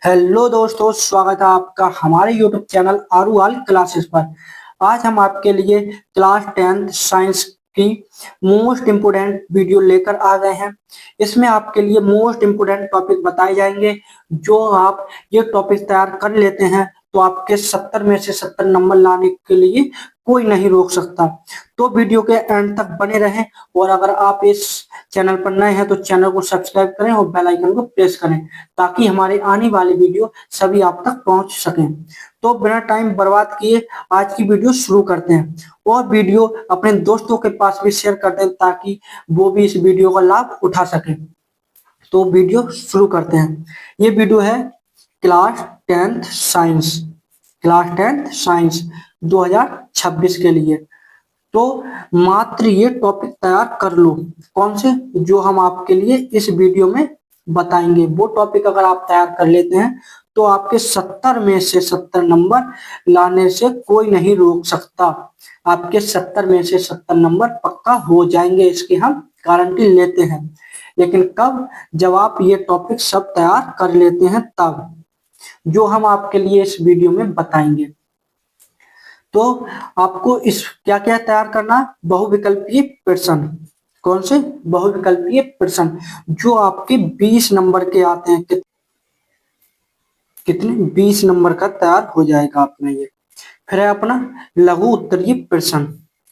Hello दोस्तों, स्वागत है आपका हमारे यूट्यूब चैनल आरूआल क्लासेस पर। आज हम आपके लिए क्लास 10th साइंस की मोस्ट इम्पोर्टेंट वीडियो लेकर आ गए हैं। इसमें आपके लिए मोस्ट इम्पोर्टेंट टॉपिक बताए जाएंगे। जो आप ये टॉपिक तैयार कर लेते हैं तो आपके 70 में से 70 नंबर लाने के लिए कोई नहीं रोक सकता। तो वीडियो के एंड तक बने रहें, और अगर आप इस चैनल पर नए हैं तो चैनल को सब्सक्राइब करें और बेल आइकन को प्रेस करें, ताकि हमारे आने वाली वीडियो सभी आप तक पहुंच सकें। तो बिना टाइम बर्बाद किए आज की वीडियो शुरू करते हैं, और वीडियो अपने दोस्तों के पास भी शेयर कर दें ताकि वो भी इस वीडियो का लाभ उठा सकें। तो वीडियो शुरू करते हैं। ये वीडियो है class 10th science, class 10th science 2026 के लिए। तो मात्र ये टॉपिक तैयार कर लो। कौन से? जो हम आपके लिए इस वीडियो में बताएंगे वो टॉपिक अगर आप तैयार कर लेते हैं तो आपके 70 में से 70 नंबर लाने से कोई नहीं रोक सकता। आपके 70 में से 70 नंबर पक्का हो जाएंगे, इसकी हम गारंटी लेते हैं। लेकिन कब? जब आप ये टॉपिक सब तैयार कर लेते हैं तब, जो हम आपके लिए इस वीडियो में बताएंगे। तो आपको इस क्या क्या तैयार करना? बहुविकल्पीय प्रश्न। कौन से? बहुविकल्पीय प्रश्न, जो आपके 20 नंबर के आते हैं। कितने? 20 नंबर का तैयार हो जाएगा अपना ये। फिर है अपना लघु उत्तरीय प्रश्न।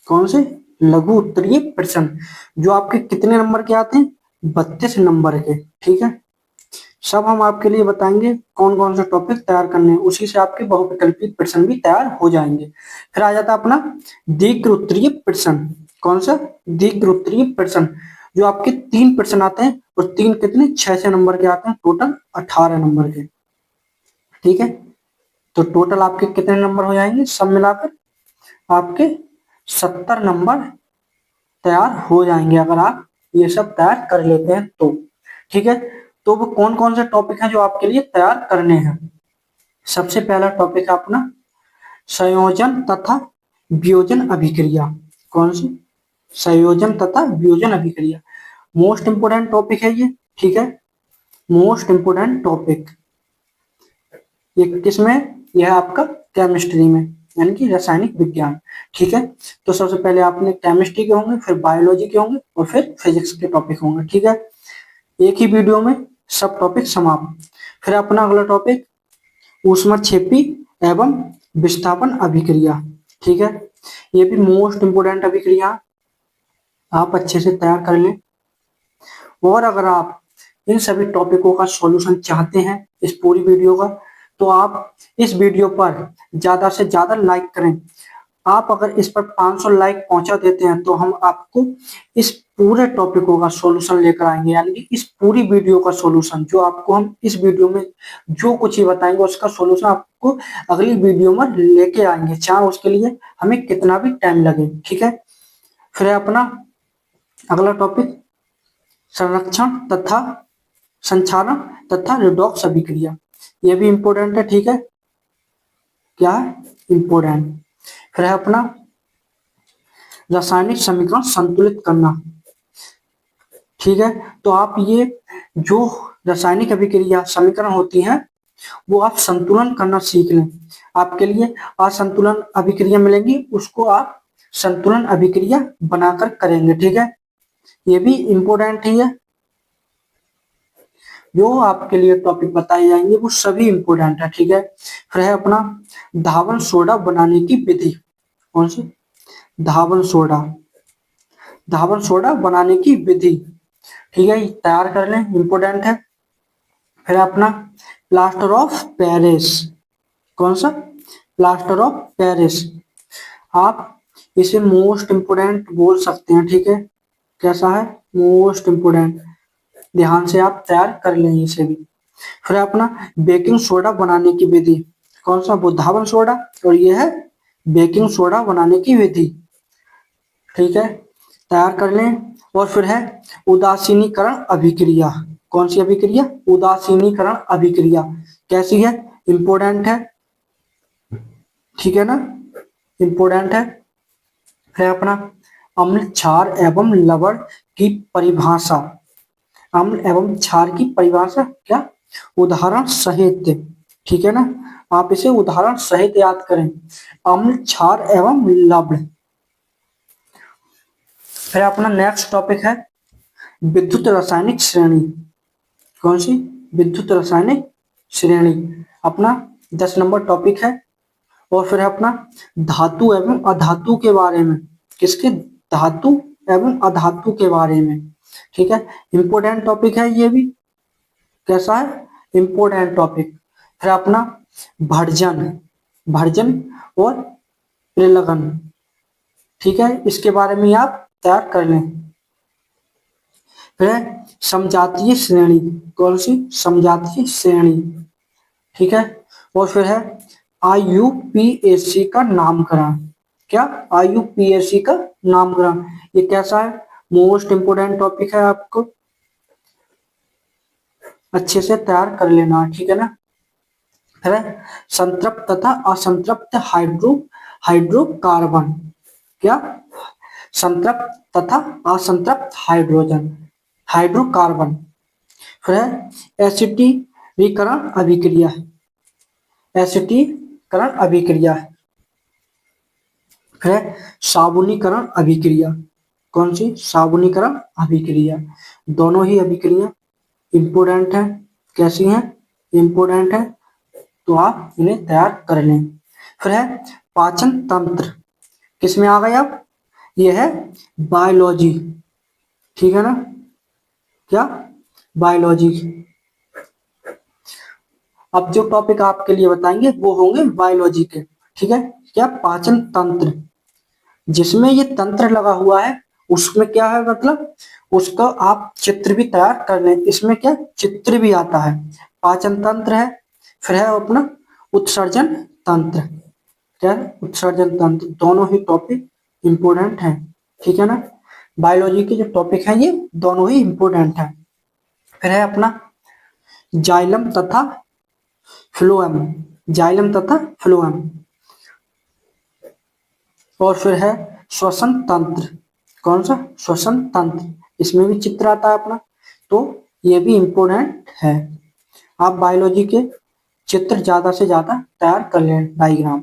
कौन से? लघु उत्तरीय प्रश्न, जो आपके कितने नंबर के आते हैं? 32 नंबर के। ठीक है, सब हम आपके लिए बताएंगे कौन कौन से टॉपिक तैयार करने हैं, उसी से आपके बहुविकल्पीय प्रश्न भी तैयार हो जाएंगे। फिर आ जाता है अपना दीर्घ उत्तरीय प्रश्न। कौन सा? दीर्घ उत्तरीय प्रश्न, जो आपके 3 प्रश्न आते हैं, और 3 कितने? 6 नंबर के आते हैं, टोटल 18 नंबर के। ठीक है, तो टोटल आपके कितने नंबर हो जाएंगे? सब मिलाकर आपके 70 नंबर तैयार हो जाएंगे, अगर आप ये सब तैयार कर लेते हैं तो। ठीक है, तो वो कौन कौन से टॉपिक हैं जो आपके लिए तैयार करने हैं? सबसे पहला टॉपिक है अपना संयोजन तथा वियोजन अभिक्रिया। कौन सी? संयोजन तथा वियोजन अभिक्रिया। मोस्ट इंपोर्टेंट टॉपिक है ये। ठीक है, मोस्ट इंपोर्टेंट टॉपिक। ये किसमें? यह है आपका केमिस्ट्री में, यानी कि रासायनिक विज्ञान। ठीक है, तो सबसे पहले आपने केमिस्ट्री के होंगे, फिर बायोलॉजी के होंगे, और फिर फिजिक्स के टॉपिक होंगे। ठीक है, एक ही वीडियो में सब टॉपिक समाप्त। फिर अपना अगला टॉपिक ऊष्मक्षेपी एवं विस्थापन अभिक्रिया। ठीक है, ये भी मोस्ट इंपोर्टेंट अभिक्रिया, आप अच्छे से तैयार कर लें। और अगर आप इन सभी टॉपिकों का सॉल्यूशन चाहते हैं इस पूरी वीडियो का, तो आप इस वीडियो पर ज्यादा से ज्यादा लाइक करें। आप अगर इस पर 500 लाइक पहुंचा देते हैं तो हम आपको इस पूरे टॉपिकों का सॉल्यूशन लेकर आएंगे, यानी कि इस पूरी वीडियो का सॉल्यूशन, जो आपको हम इस वीडियो में जो कुछ ही बताएंगे उसका सॉल्यूशन आपको अगली वीडियो में लेके आएंगे, चाहे उसके लिए हमें कितना भी टाइम लगे। ठीक है, फिर है अपना अगला टॉपिक संरक्षण तथा संक्षारण तथा रिडॉक्स अभिक्रिया। यह भी इंपॉर्टेंट है। ठीक है, क्या है? इंपॉर्टेंट। फिर है अपना रासायनिक समीकरण संतुलित करना। ठीक है, तो आप ये जो रासायनिक अभिक्रिया समीकरण होती हैं वो आप संतुलन करना सीख लें। आपके लिए असंतुलन अभिक्रिया मिलेंगी, उसको आप संतुलन अभिक्रिया बनाकर करेंगे। ठीक है, ये भी इंपॉर्टेंट ही है। जो आपके लिए टॉपिक बताए जाएंगे वो सभी इंपॉर्टेंट है। ठीक है, फिर है अपना धावन सोडा बनाने की विधि। कौन सी? धावन सोडा, धावन सोडा बनाने की विधि। ठीक है, तैयार कर लें, इंपॉर्टेंट है। फिर अपना प्लास्टर ऑफ पेरिस। कौन सा? प्लास्टर ऑफ पेरिस, आप इसे मोस्ट इंपोर्टेंट बोल सकते हैं। ठीक है, कैसा है? Most important. ध्यान से आप तैयार कर लें इसे भी। फिर अपना बेकिंग सोडा बनाने की विधि। कौन सा? वो धावन सोडा, और ये है बेकिंग सोडा बनाने की विधि। ठीक है, तैयार कर लें। और फिर है उदासीनीकरण अभिक्रिया। कौन सी अभिक्रिया? उदासीनीकरण अभिक्रिया। कैसी है? इंपोर्टेंट है। ठीक है ना, इंपोर्टेंट है। फिर अपना अम्ल क्षार एवं लवण की परिभाषा। अम्ल एवं क्षार की परिभाषा क्या? उदाहरण सहित, ठीक है ना, आप इसे उदाहरण सहित याद करें। अम्ल, क्षार एवं लवण। फिर अपना नेक्स्ट टॉपिक है विद्युत रासायनिक श्रेणी। कौन सी? विद्युत रासायनिक श्रेणी अपना 10 नंबर टॉपिक है। और फिर है अपना धातु एवं अधातु के बारे में। किसके? धातु एवं अधातु के बारे में, ठीक है। इंपोर्टेंट टॉपिक है ये भी। कैसा है? Important topic. फिर अपना भर्जन, भर्जन और प्रलगन, ठीक है, इसके बारे में आप तैयार कर लें। फिर है समजातीय श्रेणी। कौन सी? समजातीय श्रेणी, ठीक है। और फिर है आईयूपीएसी का नामकरण। क्या? आईयूपीएसी का नामकरण। ये कैसा है? मोस्ट इंपोर्टेंट टॉपिक है, आपको अच्छे से तैयार कर लेना, ठीक है ना। फिर है संतृप्त तथा असंतृप्त हाइड्रोकार्बन। क्या? संतृप्त तथा असंतृप्त हाइड्रोकार्बन। फिर है एसिटीकरण अभिक्रिया, एसिटीकरण अभिक्रिया। फिर है साबुनीकरण अभिक्रिया। कौन सी? साबुनीकरण अभिक्रिया। दोनों ही अभिक्रिया इंपोर्टेंट है। कैसी हैं? इंपोर्टेंट है, तो आप इन्हें तैयार कर लें। फिर है पाचन तंत्र। किसमें आ गए आप? यह है बायोलॉजी, ठीक है ना। क्या? बायोलॉजी। अब जो टॉपिक आपके लिए बताएंगे वो होंगे बायोलॉजी के, ठीक है। क्या? पाचन तंत्र, जिसमें ये तंत्र लगा हुआ है उसमें क्या है, मतलब उसका आप चित्र भी तैयार कर लें। इसमें क्या? चित्र भी आता है। पाचन तंत्र है। फिर है अपना उत्सर्जन तंत्र। क्या है? उत्सर्जन तंत्र। दोनों ही टॉपिक इंपोर्टेंट है, ठीक है ना। बायोलॉजी के जो टॉपिक है ये दोनों ही इंपोर्टेंट है। फिर है अपना जाइलम तथा फ्लोएम, जाइलम तथा फ्लोएम। और फिर है श्वसन तंत्र। कौन सा? श्वसन तंत्र। इसमें भी चित्र आता है अपना, तो ये भी इंपोर्टेंट है। आप बायोलॉजी के चित्र ज्यादा से ज्यादा तैयार कर लें, डायग्राम।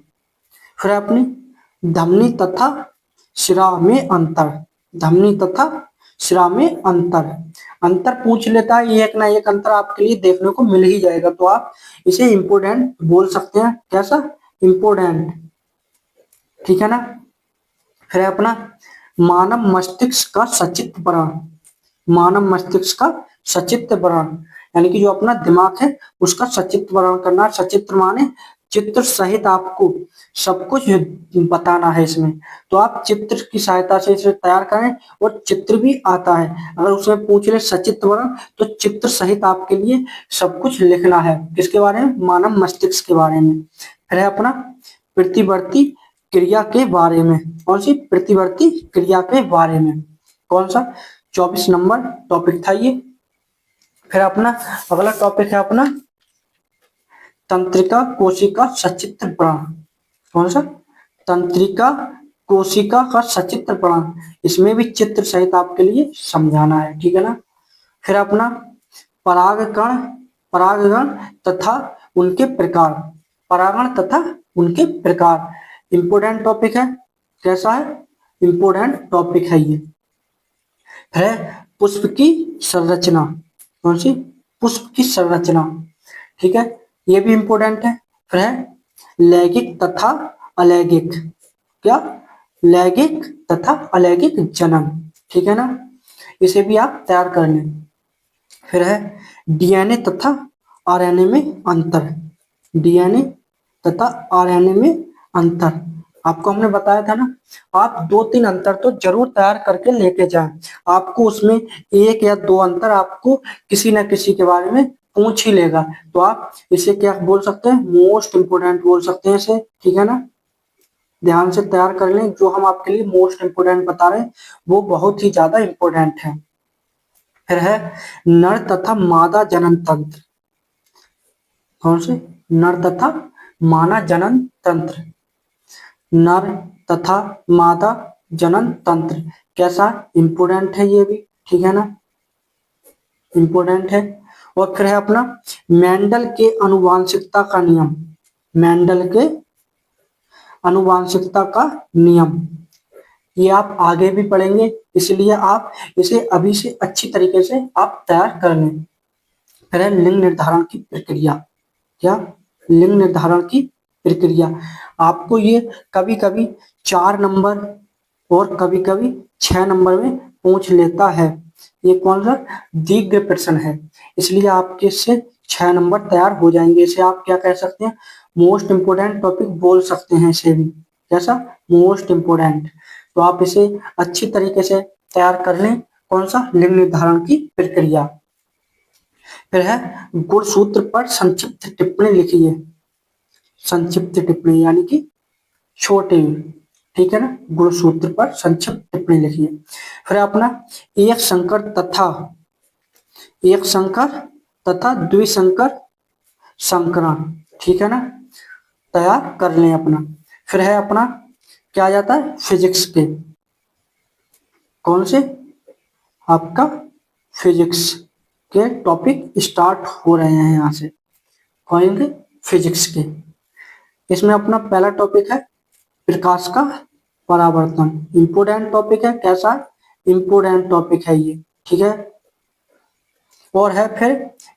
फिर अपनी धमनी तथा शिरा में अंतर, धमनी तथा शिरा में अंतर। अंतर पूछ लेता है, एक ना एक अंतर आपके लिए देखने को मिल ही जाएगा, तो आप इसे इंपोर्टेंट बोल सकते हैं। कैसा? इंपोर्टेंट, ठीक है ना। फिर है अपना मानव मस्तिष्क का सचित्रकरण। मानव मस्तिष्क का सचित्रकरण, यानी कि जो अपना दिमाग है उसका सचित्रकरण करना। सचित्र माने चित्र सहित आपको सब कुछ बताना है इसमें, तो आप चित्र की सहायता से इसे तैयार करें। और चित्र भी आता है, अगर उसमें पूछ ले सचित्रकरण तो चित्र सहित आपके लिए सब कुछ लिखना है। किसके बारे में? मानव मस्तिष्क के बारे में। फिर है अपना प्रतिवर्ती क्रिया के बारे में। कौन सी? प्रतिवर्ती क्रिया के बारे में। कौन सा? 24 नंबर टॉपिक था ये। फिर अपना अगला टॉपिक है अपना तंत्रिका कोशिका सचित्रकरण। कौन सा? तंत्रिका कोशिका का सचित्रकरण। इसमें भी चित्र सहित आपके लिए समझाना है, ठीक है ना। फिर अपना परागकण, परागण तथा उनके प्रकार, परागण तथा उनके प्रकार। इंपोर्टेंट टॉपिक है। कैसा है? इंपोर्टेंट टॉपिक है ये। है पुष्प की संरचना। कौन सी? पुष्प की संरचना, ठीक है, ये भी इंपोर्टेंट है। फिर है लैंगिक तथा अलैंगिक। क्या? लैंगिक तथा अलैंगिक जनन, ठीक है ना, इसे भी आप तैयार कर लें। फिर है डीएनए तथा आरएनए में अंतर। डीएनए तथा आरएनए में अंतर आपको हमने बताया था ना। आप 2-3 अंतर तो जरूर तैयार करके लेके जाएं। आपको उसमें एक या दो अंतर आपको किसी न किसी के बारे में पूछ ही लेगा, तो आप इसे क्या बोल सकते हैं? मोस्ट इंपोर्टेंट बोल सकते हैं इसे, ठीक है ना। ध्यान से तैयार कर लें, जो हम आपके लिए मोस्ट इंपोर्टेंट बता रहे हैं वो बहुत ही ज्यादा इंपोर्टेंट है। फिर है नर तथा मादा जनन तंत्र। कौन से? नर तथा मादा जनन तंत्र। नर तथा मादा जनन तंत्र कैसा? इंपोर्टेंट है ये भी, ठीक है ना, इंपोर्टेंट है। और फिर है अपना मेंडल के अनुवांशिकता का नियम, मेंडल के अनुवांशिकता का नियम, ये आप आगे भी पढ़ेंगे, इसलिए आप इसे अभी से अच्छी तरीके से आप तैयार कर लें। फिर है लिंग निर्धारण की प्रक्रिया, क्या लिंग निर्धारण की प्रक्रिया, आपको ये कभी कभी 4 नंबर और कभी कभी 6 नंबर में पूछ लेता है। ये कौन सा दीर्घ प्रश्न है, इसलिए आपके इससे 6 नंबर तैयार हो जाएंगे। इसे आप क्या कह सकते हैं, मोस्ट इंपोर्टेंट टॉपिक बोल सकते हैं इसे भी, कैसा, मोस्ट इंपोर्टेंट। तो आप इसे अच्छी तरीके से तैयार कर लें, कौन सा, लिंग निर्धारण की प्रक्रिया। फिर है गुणसूत्र पर संक्षिप्त टिप्पणी लिखिए, संक्षिप्त टिप्पणी यानी कि छोटे, ठीक है ना, गुणसूत्र पर संक्षिप्त टिप्पणी लिखिए। फिर अपना एक संकर तथा द्विसंकर संकरण, ठीक है ना, तैयार कर लें अपना। फिर है अपना क्या आ जाता है, फिजिक्स के, कौन से, आपका फिजिक्स के टॉपिक स्टार्ट हो रहे हैं यहाँ से, कौन के, फिजिक्स के। इसमें अपना पहला टॉपिक है प्रकाश का परावर्तन, इंपोर्टेंट टॉपिक है, कैसा, इंपोर्टेंट टॉपिक है ये, ठीक है। और है फिर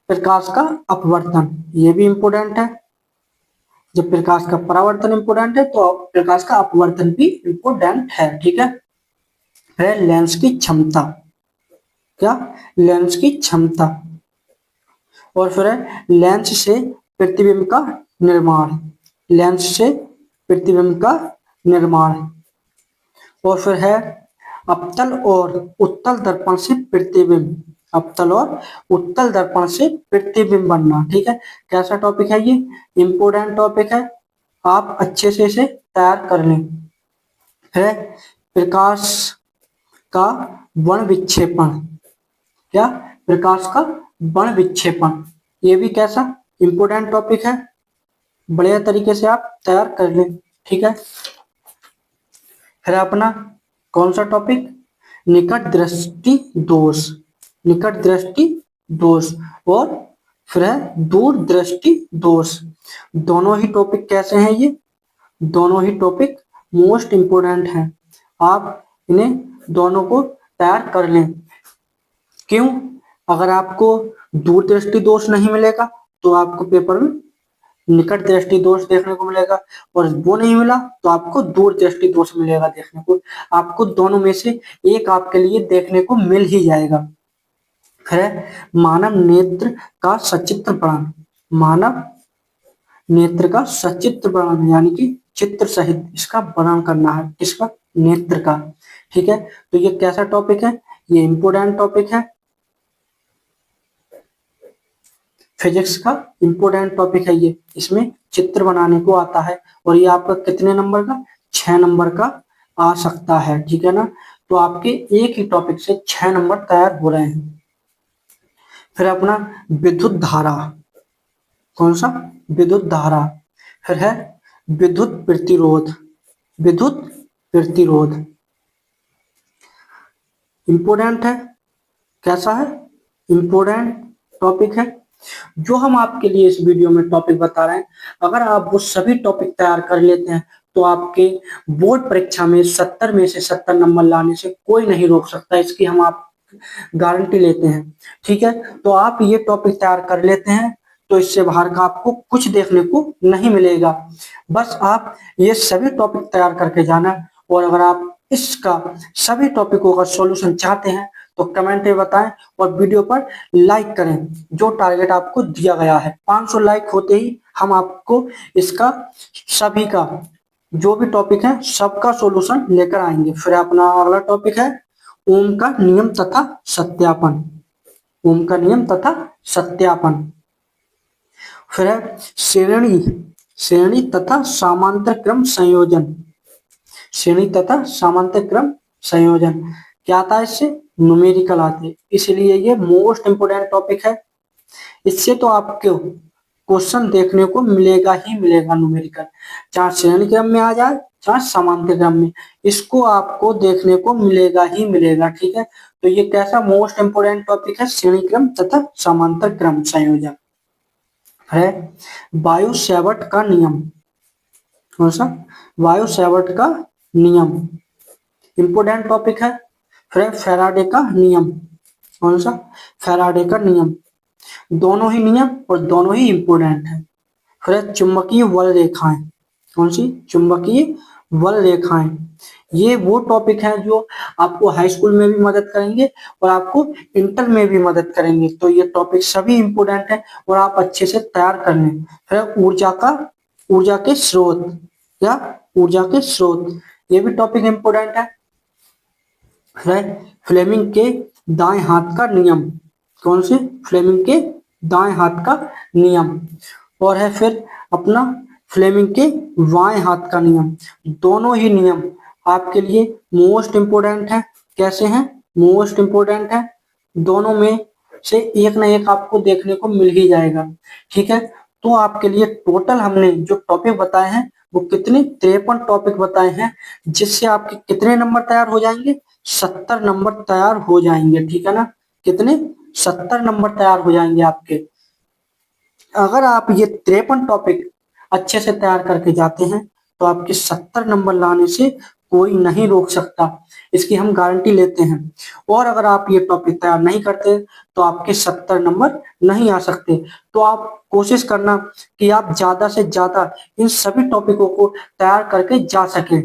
प्रकाश का अपवर्तन, ये भी इंपोर्टेंट है। जब प्रकाश का परावर्तन इंपोर्टेंट है तो प्रकाश का अपवर्तन भी इंपोर्टेंट है, ठीक है। फिर लेंस की क्षमता, क्या, लेंस की क्षमता। और फिर है लेंस से प्रतिबिंब का निर्माण, लेंस से प्रतिबिंब का निर्माण। और फिर है अवतल और उत्तल दर्पण से प्रतिबिंब, अवतल और उत्तल दर्पण से प्रतिबिंब बनना, ठीक है। कैसा टॉपिक है ये, इंपोर्टेंट टॉपिक है, आप अच्छे से इसे तैयार कर लें। है प्रकाश का वर्ण विक्षेपण, क्या, प्रकाश का वर्ण विक्षेपण, ये भी कैसा, इंपोर्टेंट टॉपिक है, बढ़िया तरीके से आप तैयार कर लें, ठीक है। फिर अपना कौन सा टॉपिक, निकट दृष्टि दोष, निकट दृष्टि दोष। और फिर है दूर दृष्टि दोष। दोनों ही टॉपिक कैसे हैं, ये दोनों ही टॉपिक मोस्ट इंपोर्टेंट हैं, आप इन्हें दोनों को तैयार कर लें। क्यों, अगर आपको दूर दृष्टि दोष नहीं मिलेगा तो आपको पेपर में निकट दृष्टि दोष देखने को मिलेगा, और वो नहीं मिला तो आपको दूर दृष्टि दोष मिलेगा देखने को, आपको दोनों में से एक आपके लिए देखने को मिल ही जाएगा। फिर मानव नेत्र का सचित्र वर्णन, मानव नेत्र का सचित्र वर्णन यानी कि चित्र सहित इसका वर्णन करना है, किसका, नेत्र का, ठीक है। तो ये कैसा टॉपिक है, ये इंपोर्टेंट टॉपिक है, फिजिक्स का इंपोर्टेंट टॉपिक है ये, इसमें चित्र बनाने को आता है, और ये आपका कितने नंबर का, 6 नंबर का आ सकता है, ठीक है ना। तो आपके एक ही टॉपिक से 6 नंबर तैयार हो रहे हैं। फिर अपना विद्युत धारा, कौन सा, विद्युत धारा। फिर है विद्युत प्रतिरोध, विद्युत प्रतिरोध इंपोर्टेंट है, कैसा है, इंपोर्टेंट टॉपिक है। जो हम आपके लिए इस वीडियो में टॉपिक बता रहे हैं, अगर आप वो सभी टॉपिक तैयार कर लेते हैं तो आपके बोर्ड परीक्षा में 70 में से 70 नंबर लाने से कोई नहीं रोक सकता, इसकी हम आप गारंटी लेते हैं, ठीक है। तो आप ये टॉपिक तैयार कर लेते हैं तो इससे बाहर का आपको कुछ देखने को नहीं मिलेगा, बस आप ये सभी टॉपिक तैयार करके जाना। और अगर आप इसका सभी टॉपिकों का सॉल्यूशन चाहते हैं तो कमेंट में बताएं और वीडियो पर लाइक करें, जो टारगेट आपको दिया गया है 500 लाइक होते ही हम आपको इसका सभी का जो भी टॉपिक है सबका सॉल्यूशन लेकर आएंगे। फिर अपना अगला टॉपिक है ओम का नियम तथा सत्यापन, ओम का नियम तथा सत्यापन। फिर है श्रेणी, श्रेणी तथा समांतर क्रम संयोजन, श्रेणी तथा समांतर क्रम संयोजन क्या आता है, इससे न्यूमेरिकल आते हैं, इसलिए ये मोस्ट इंपोर्टेंट टॉपिक है। इससे तो आपको क्वेश्चन देखने को मिलेगा ही मिलेगा न्यूमेरिकल, चाहे श्रेणी क्रम में आ जाए चाहे समांतर क्रम में, इसको आपको देखने को मिलेगा ही मिलेगा, ठीक है। तो ये कैसा मोस्ट इंपोर्टेंट टॉपिक है, श्रेणी क्रम तथा समांतर क्रम संयोजन है। वायु सैवट का नियम, कौन सा, वायु सैवट का नियम इंपोर्टेंट टॉपिक है। फिर फैराडे का नियम, कौन सा, फैराडे का नियम, दोनों ही नियम और दोनों ही इंपोर्टेंट है। फिर चुंबकीय बल रेखाएं, कौन सी, चुंबकीय बल रेखाएं, ये वो टॉपिक हैं जो आपको हाई स्कूल में भी मदद करेंगे और आपको इंटर में भी मदद करेंगे। तो ये टॉपिक सभी इंपोर्टेंट है और आप अच्छे से तैयार कर लें। फिर ऊर्जा के स्रोत या ऊर्जा के स्रोत, ये भी टॉपिक इंपोर्टेंट है। फिर फ्लेमिंग के दाएं हाथ का नियम, कौन से, फ्लेमिंग के दाएं हाथ का नियम, और है फिर अपना फ्लेमिंग के बाएं हाथ का नियम। दोनों ही नियम आपके लिए मोस्ट इंपोर्टेंट है। कैसे हैं, मोस्ट इंपोर्टेंट है, दोनों में से एक ना एक आपको देखने को मिल ही जाएगा। ठीक है, तो आपके लिए टोटल हमने जो टॉपिक बताए हैं वो कितने, 53 टॉपिक बताए हैं, जिससे आपके कितने नंबर तैयार हो जाएंगे, 70 नंबर तैयार हो जाएंगे। ठीक है ना, कितने, 70 नंबर तैयार हो जाएंगे आपके। अगर आप ये 53 टॉपिक अच्छे से तैयार करके जाते हैं तो आपके 70 नंबर लाने से कोई नहीं रोक सकता, इसकी हम गारंटी लेते हैं। और अगर आप ये टॉपिक तैयार नहीं करते तो आपके 70 नंबर नहीं आ सकते। तो आप कोशिश करना कि आप ज्यादा से ज्यादा इन सभी टॉपिकों को तैयार करके जा सके।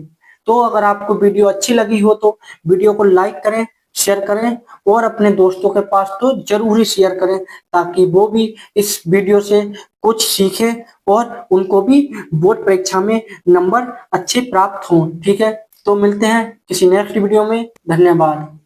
तो अगर आपको वीडियो अच्छी लगी हो तो वीडियो को लाइक करें, शेयर करें और अपने दोस्तों के पास तो जरूर ही शेयर करें, ताकि वो भी इस वीडियो से कुछ सीखे और उनको भी बोर्ड परीक्षा में नंबर अच्छे प्राप्त हों। ठीक है, तो मिलते हैं किसी नेक्स्ट वीडियो में। धन्यवाद।